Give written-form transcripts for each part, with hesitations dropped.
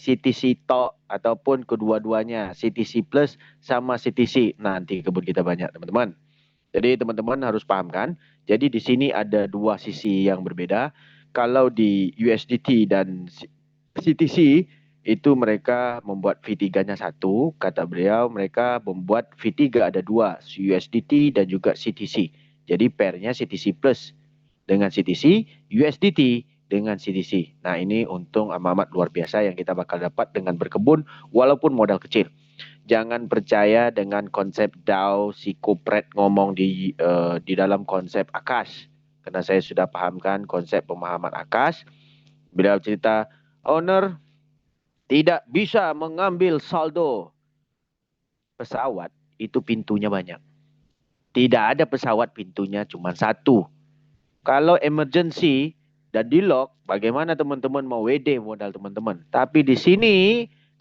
CTC Talk ataupun kedua-duanya, CTC Plus sama CTC. Nah, nanti kebun kita banyak, teman-teman. Jadi teman-teman harus pahamkan. Jadi di sini ada dua sisi yang berbeda. Kalau di USDT dan CTC itu mereka membuat V3-nya satu, kata beliau mereka membuat V3 ada dua, USDT dan juga CTC. Jadi pairnya CTC Plus dengan CTC, USDT dengan CTC. Nah, ini untung amat luar biasa yang kita bakal dapat dengan berkebun walaupun modal kecil. Jangan percaya dengan konsep DAO si Kopret ngomong di dalam konsep Akash. Karena saya sudah pahamkan konsep pemahaman Akash. Beliau cerita, owner tidak bisa mengambil saldo pesawat, itu pintunya banyak. Tidak ada pesawat pintunya cuma satu. Kalau emergency dan di lock, bagaimana teman-teman mau WD modal teman-teman? Tapi di sini,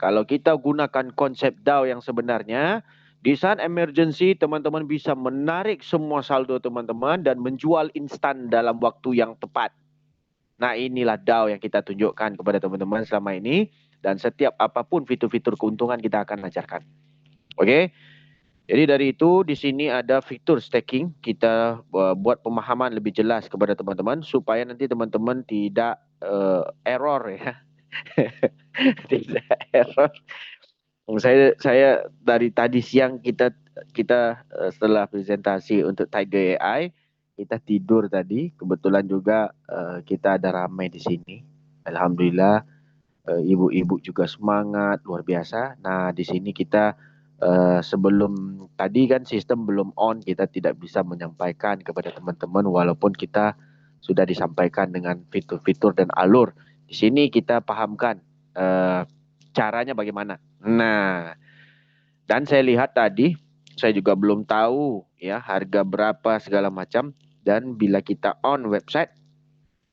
kalau kita gunakan konsep DAO yang sebenarnya, di saat emergency, teman-teman bisa menarik semua saldo teman-teman dan menjual instan dalam waktu yang tepat. Nah, inilah DAO yang kita tunjukkan kepada teman-teman selama ini. Dan setiap apapun fitur-fitur keuntungan kita akan ajarkan. Oke? Jadi dari itu di sini ada fitur staking. Kita buat pemahaman lebih jelas kepada teman-teman supaya nanti teman-teman tidak error ya. Tidak error. Saya dari tadi siang kita setelah presentasi untuk Tiger AI kita tidur tadi. Kebetulan juga kita ada ramai di sini. Alhamdulillah ibu-ibu juga semangat luar biasa. Nah di sini kita sebelum tadi kan sistem belum on, kita tidak bisa menyampaikan kepada teman-teman walaupun kita sudah disampaikan dengan fitur-fitur dan alur. Di sini kita pahamkan caranya bagaimana. Nah, dan saya lihat tadi, saya juga belum tahu ya harga berapa segala macam. Dan bila kita on website,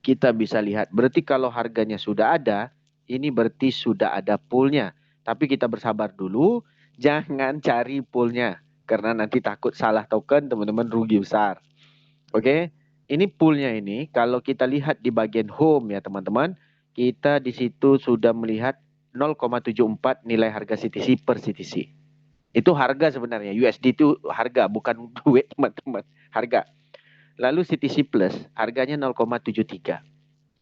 kita bisa lihat. Berarti kalau harganya sudah ada, ini berarti sudah ada poolnya. Tapi kita bersabar dulu, jangan cari poolnya. Karena nanti takut salah token, teman-teman rugi besar. Oke, ini poolnya ini, kalau kita lihat di bagian home ya teman-teman, kita di situ sudah melihat 0,74 nilai harga CTC per CTC. Itu harga sebenarnya, USD itu harga, bukan duit teman-teman, harga. Lalu CTC Plus, harganya 0,73.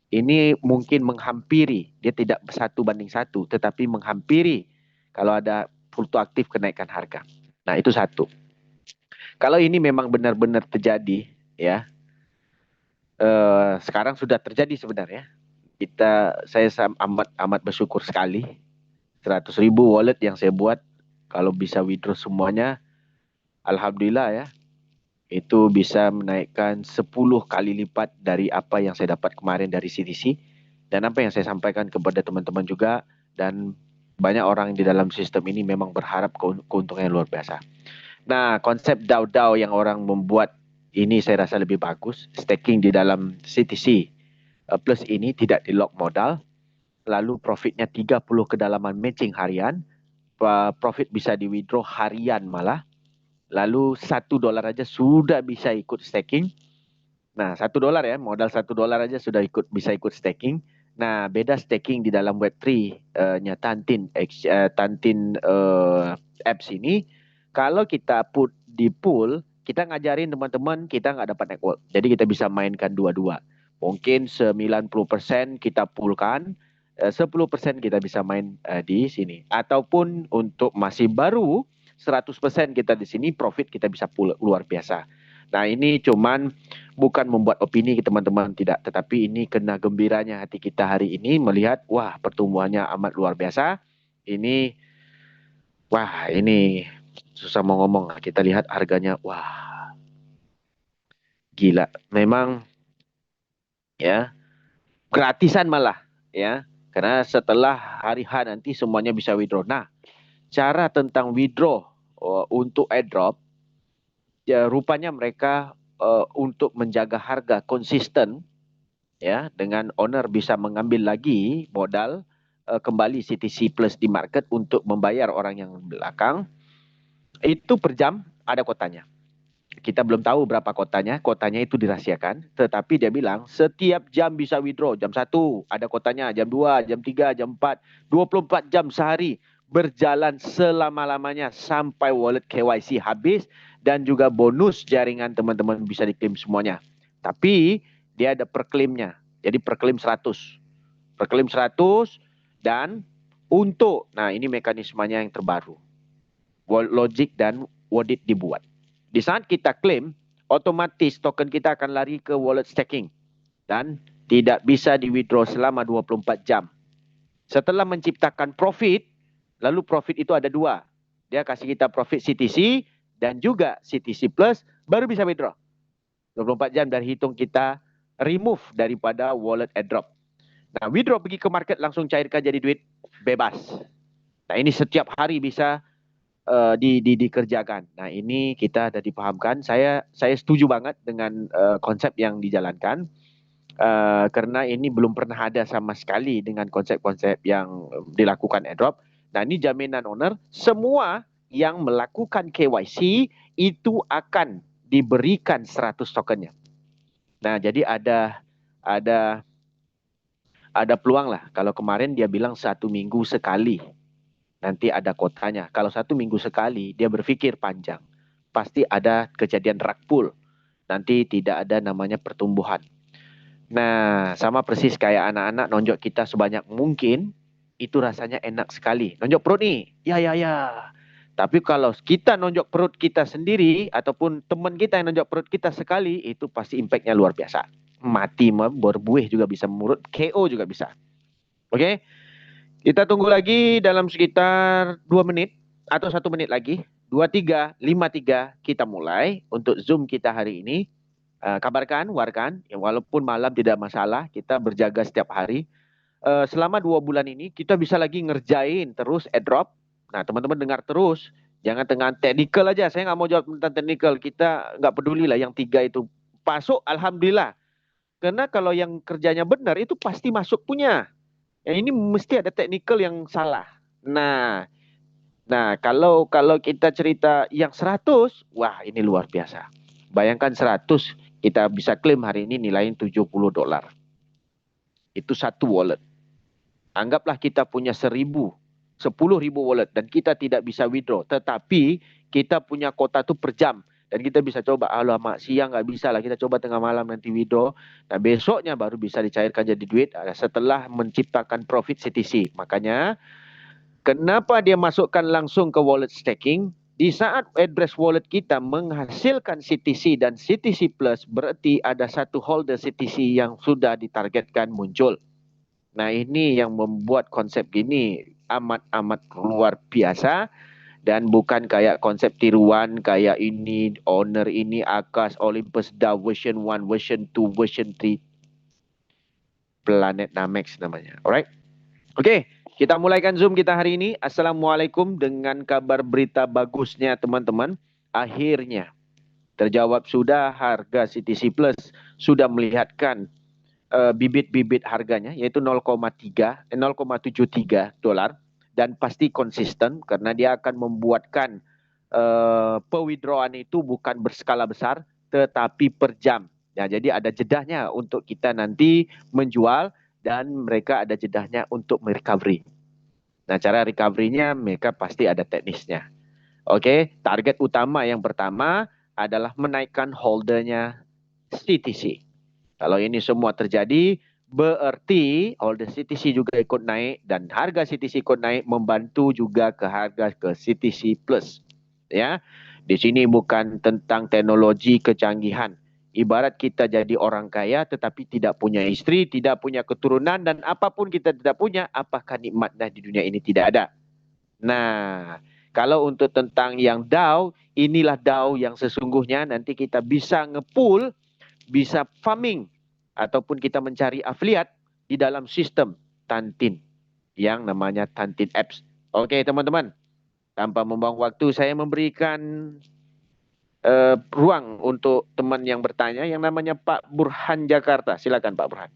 Ini mungkin menghampiri, dia tidak 1:1, tetapi menghampiri kalau ada fluktuatif kenaikan harga. Nah, itu satu. Kalau ini memang benar-benar terjadi, ya, sekarang sudah terjadi sebenarnya. Saya amat bersyukur sekali. 100.000 wallet yang saya buat, kalau bisa withdraw semuanya, alhamdulillah ya. Itu bisa menaikkan 10 kali lipat dari apa yang saya dapat kemarin dari CTC. Dan apa yang saya sampaikan kepada teman-teman juga. Dan banyak orang di dalam sistem ini memang berharap keuntungan yang luar biasa. Nah, konsep DAO-DAO yang orang membuat ini saya rasa lebih bagus. Staking di dalam CTC Plus ini tidak di lock modal. Lalu profitnya 30 kedalaman matching harian. Profit bisa di withdraw harian malah. Lalu $1 aja sudah bisa ikut staking. Nah, $1 ya, modal $1 aja sudah bisa ikut staking. Nah, beda staking di dalam Web3-nya Tantin apps ini. Kalau kita put di pool, kita ngajarin teman-teman, kita nggak dapat network. Jadi kita bisa mainkan dua-dua. Mungkin 90% kita poolkan, 10% kita bisa main di sini. Ataupun untuk masih baru, 100% kita di sini, profit kita bisa pool luar biasa. Nah, ini cuman bukan membuat opini teman-teman, tidak. Tetapi ini kena gembiranya hati kita hari ini melihat, wah pertumbuhannya amat luar biasa. Ini, wah ini susah mau ngomong. Kita lihat harganya, wah gila. Memang ya gratisan malah ya. Karena setelah hari H nanti semuanya bisa withdraw. Nah, cara tentang withdraw untuk airdrop, ya, rupanya mereka untuk menjaga harga konsisten, ya, dengan owner bisa mengambil lagi modal kembali CTC Plus di market untuk membayar orang yang belakang, itu per jam ada kotanya. kita belum tahu berapa kotanya itu dirahasiakan, tetapi dia bilang setiap jam bisa withdraw, jam 1 ada kotanya, jam 2, jam 3, jam 4, 24 jam sehari, berjalan selama-lamanya sampai wallet KYC habis dan juga bonus jaringan teman-teman bisa diklaim semuanya. Tapi dia ada per claimnya, jadi per claim 100. Per claim 100 dan untuk, nah ini mekanismenya yang terbaru. Logic dan Wodit dibuat. Di saat kita claim, otomatis token kita akan lari ke wallet staking dan tidak bisa di-withdraw selama 24 jam. Setelah menciptakan profit, lalu profit itu ada 2. Dia kasih kita profit CTC dan juga CTC Plus, baru bisa withdraw. 24 jam dari hitung kita remove daripada wallet airdrop. Nah, withdraw pergi ke market langsung cairkan jadi duit bebas. Nah, ini setiap hari bisa dikerjakan. Nah, ini kita sudah dipahamkan. Saya setuju banget dengan konsep yang dijalankan. Karena ini belum pernah ada sama sekali dengan konsep-konsep yang dilakukan airdrop. Nah, ini jaminan owner, semua yang melakukan KYC itu akan diberikan 100 tokennya. Nah, jadi ada peluang lah. Kalau kemarin dia bilang 1 minggu sekali. Nanti ada kotanya. Kalau 1 minggu sekali, dia berpikir panjang. Pasti ada kejadian rug pull. Nanti tidak ada namanya pertumbuhan. Nah, sama persis kayak anak-anak nonjok kita sebanyak mungkin, itu rasanya enak sekali. Nonjok perut nih, ya. Tapi kalau kita nonjok perut kita sendiri, ataupun teman kita yang nonjok perut kita sekali, itu pasti impactnya luar biasa. Mati, berbuih juga bisa, menurut KO juga bisa. Oke? Kita tunggu lagi dalam sekitar 2 menit atau 1 menit lagi. 23, 53 kita mulai untuk Zoom kita hari ini. Kabarkan, warkan, ya, walaupun malam tidak masalah, kita berjaga setiap hari. Selama 2 bulan ini kita bisa lagi ngerjain terus airdrop. Nah, teman-teman dengar terus. Jangan tengah technical aja. Saya nggak mau jawab tentang technical. Kita nggak peduli lah yang 3 itu. Masuk, alhamdulillah. Karena kalau yang kerjanya benar itu pasti masuk punya. Yang ini mesti ada technical yang salah. Nah kalau kita cerita yang 100, wah ini luar biasa. Bayangkan 100, kita bisa klaim hari ini nilainya $70. Itu 1 wallet. Anggaplah kita punya 10.000 wallet dan kita tidak bisa withdraw. Tetapi kita punya kota itu per jam. Dan kita bisa coba, alamak siang nggak bisa lah, kita coba tengah malam nanti withdraw. Nah besoknya baru bisa dicairkan jadi duit setelah menciptakan profit CTC. Makanya kenapa dia masukkan langsung ke wallet staking? Di saat address wallet kita menghasilkan CTC dan CTC Plus, berarti ada satu holder CTC yang sudah ditargetkan muncul. Nah ini yang membuat konsep gini amat luar biasa. Dan bukan kayak konsep tiruan kayak ini, owner ini, Akas, Olympus, DAO, version 1, version 2, version 3. Planet Namex namanya. Alright? Oke, kita mulaikan Zoom kita hari ini. Assalamualaikum, dengan kabar berita bagusnya teman-teman. Akhirnya terjawab sudah, harga CTC Plus sudah melihatkan bibit-bibit harganya yaitu 0,73 dolar. Dan pasti konsisten karena dia akan membuatkan pewithdrawal itu bukan berskala besar tetapi per jam. Ya, jadi ada jedahnya untuk kita nanti menjual dan mereka ada jedahnya untuk merecovery. Nah, cara recovery-nya mereka pasti ada teknisnya. Oke, target utama yang pertama adalah menaikkan holdernya CTC. Kalau ini semua terjadi, berarti holder CTC juga ikut naik dan harga CTC ikut naik, membantu juga ke harga ke CTC Plus. Ya, di sini bukan tentang teknologi kecanggihan. Ibarat kita jadi orang kaya tetapi tidak punya istri, tidak punya keturunan, dan apapun kita tidak punya, apakah nikmatnya di dunia ini tidak ada? Nah, kalau untuk tentang yang DAO, inilah DAO yang sesungguhnya. Nanti kita bisa ngepool, bisa farming, ataupun kita mencari afiliat di dalam sistem Tantin yang namanya Tantin Apps. Oke teman-teman, tanpa membuang waktu saya memberikan ruang untuk teman yang bertanya yang namanya Pak Burhan Jakarta. Silakan Pak Burhan.